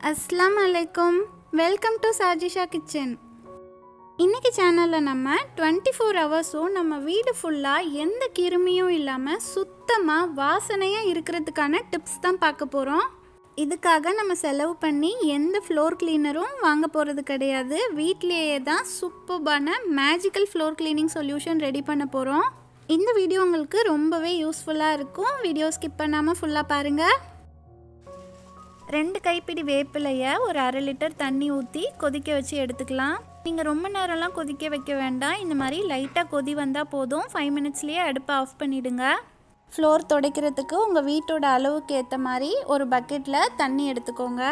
Assalamu alaikum. Welcome to Sajisha Kitchen. இன்னைக்கு சேனல்ல நம்ம 24 ஹவர்ஸும் நம்ம வீடு ஃபுல்லா எந்த கிருமியும் இல்லாம சுத்தமா வாசனையா இருக்கிறதுக்கான டிப்ஸ் தான் பார்க்க போறோம். இதுக்காக நம்ம செலவு பண்ணி எந்த ஃப்ளோர் கிளீனரும் வாங்க போறது கிடையாது. வீட்லயே தான் சூப்பரான magical floor cleaning solution ready பண்ண போறோம். இந்த வீடியோ உங்களுக்கு ரொம்பவே யூஸ்ஃபுல்லா இருக்கும். வீடியோ ஸ்கிப் பண்ணாம ஃபுல்லா பாருங்க. 2 கைப்பிடி வேப்பிலையை ஒரு 1/2 லிட்டர் தண்ணி ஊற்றி கொதிக்க வச்சு எடுத்துக்கலாம். நீங்கள் ரொம்ப நேரம்லாம் கொதிக்க வைக்க வேண்டாம். இந்த மாதிரி லைட்டாக கொதி வந்தால் போதும். 5 மினிட்ஸ்லேயே அடுப்பை ஆஃப் பண்ணிவிடுங்க. ஃப்ளோர் துடைக்கிறதுக்கு உங்கள் வீட்டோட அளவுக்கு ஏற்ற மாதிரி ஒரு பக்கெட்டில் தண்ணி எடுத்துக்கோங்க.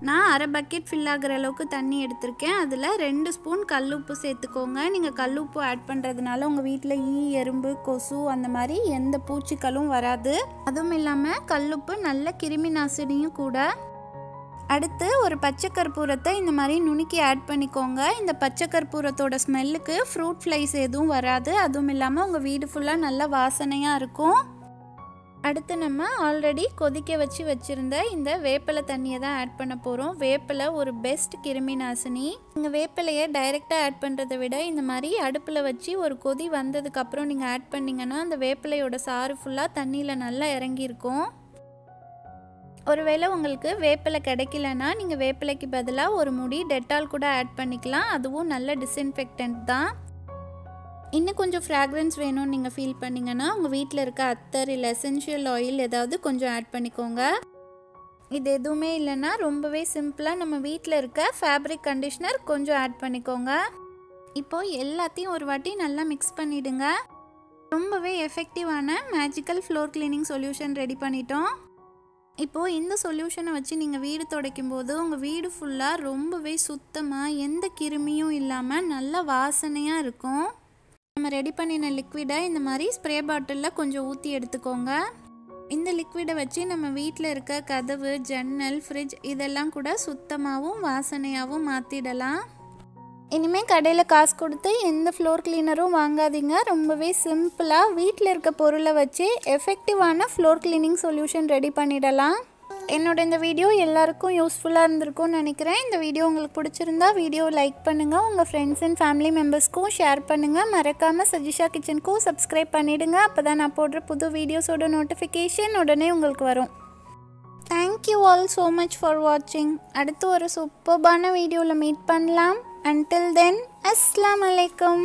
நான் 1/2 பக்கெட் ஃபில் ஆகிற அளவுக்கு தண்ணி எடுத்திருக்கேன். அதில் 2 ஸ்பூன் கல்லுப்பு சேர்த்துக்கோங்க. நீங்கள் கல்லுப்பு ஆட் பண்ணுறதுனால உங்கள் வீட்டில் எறும்பு, கொசு அந்த மாதிரி எந்த பூச்சிகளும் வராது. அதுவும் இல்லாமல் கல்லுப்பு நல்ல கிருமி நாசினியும் கூட. அடுத்து ஒரு பச்சை கற்பூரத்தை இந்த மாதிரி நுணுக்கி ஆட் பண்ணிக்கோங்க. இந்த பச்சை கற்பூரத்தோட ஸ்மெல்லுக்கு ஃப்ரூட் ஃப்ளைஸ் எதுவும் வராது. அதுவும் இல்லாமல் உங்கள் வீடு ஃபுல்லாக நல்ல வாசனையாக இருக்கும். அடுத்து நம்ம ஆல்ரெடி கொதிக்க வச்சுருந்த இந்த வேப்பிலை தண்ணியை தான் ஆட் பண்ண போகிறோம். வேப்பிலை ஒரு பெஸ்ட் கிருமி நாசினி. நீங்கள் வேப்பிலையை டைரெக்டாக ஆட் பண்ணுறதை விட இந்த மாதிரி அடுப்பில் வச்சு ஒரு கொதி வந்ததுக்கப்புறம் நீங்கள் ஆட் பண்ணிங்கன்னா அந்த வேப்பிலையோட சாறு ஃபுல்லாக தண்ணியில் நல்லா இறங்கியிருக்கும். ஒருவேளை உங்களுக்கு வேப்பிலை கிடைக்கலன்னா நீங்கள் வேப்பிலைக்கு பதிலாக ஒரு முடி டெட்டால் கூட ஆட் பண்ணிக்கலாம். அதுவும் நல்ல டிஸ்இன்ஃபெக்டன்ட் தான். இன்னும் கொஞ்சம் ஃப்ராக்ரன்ஸ் வேணும்னு நீங்கள் ஃபீல் பண்ணிங்கன்னா உங்கள் வீட்டில் இருக்க அத்தர் இல்லை எசென்ஷியல் ஆயில் ஏதாவது கொஞ்சம் ஆட் பண்ணிக்கோங்க. இது எதுவுமே இல்லைன்னா ரொம்பவே சிம்பிளாக நம்ம வீட்டில் இருக்க ஃபேப்ரிக் கண்டிஷ்னர் கொஞ்சம் ஆட் பண்ணிக்கோங்க. இப்போது எல்லாத்தையும் ஒரு வாட்டி நல்லா மிக்ஸ் பண்ணிவிடுங்க. ரொம்பவே எஃபெக்டிவான magical floor cleaning solution ready பண்ணிட்டோம். இப்போது இந்த சொல்யூஷனை வச்சு நீங்கள் வீடு துடைக்கும் போது உங்கள் வீடு ஃபுல்லாக ரொம்பவே சுத்தமாக எந்த கிருமியும் இல்லாமல் நல்ல வாசனையாக இருக்கும். நம்ம ரெடி பண்ணின லிக்விடை இந்த மாதிரி ஸ்ப்ரே பாட்டிலில் கொஞ்சம் ஊற்றி எடுத்துக்கோங்க. இந்த லிக்விடை வச்சு நம்ம வீட்டில் இருக்க கதவு, ஜன்னல், ஃப்ரிட்ஜ் இதெல்லாம் கூட சுத்தமாகவும் வாசனையாகவும் மாற்றிடலாம். இனிமேல் கடையில் காசு கொடுத்து எந்த ஃப்ளோர் கிளீனரும் வாங்காதீங்க. ரொம்பவே சிம்பிளாக வீட்டில் இருக்க பொருளை வச்சு எஃபெக்டிவான ஃப்ளோர் கிளீனிங் சொல்யூஷன் ரெடி பண்ணிடலாம். என்னோட இந்த வீடியோ எல்லாருக்கும் யூஸ்ஃபுல்லாக இருந்திருக்கும்னு நினைக்கிறேன். இந்த வீடியோ உங்களுக்கு பிடிச்சிருந்தா வீடியோ லைக் பண்ணுங்கள். உங்கள் ஃப்ரெண்ட்ஸ் அண்ட் ஃபேமிலி மெம்பர்ஸ்க்கும் ஷேர் பண்ணுங்கள். மறக்காமல் சஜிஷா கிச்சனுக்கும் சப்ஸ்கிரைப் பண்ணிவிடுங்க. அப்போ தான் நான் போடுற புது வீடியோஸோட நோட்டிஃபிகேஷன் உடனே உங்களுக்கு வரும். Thank you all so much for வாட்சிங். அடுத்து ஒரு சூப்பர்பான வீடியோவில் மீட் பண்ணலாம். Until then, Assalamu alaikum.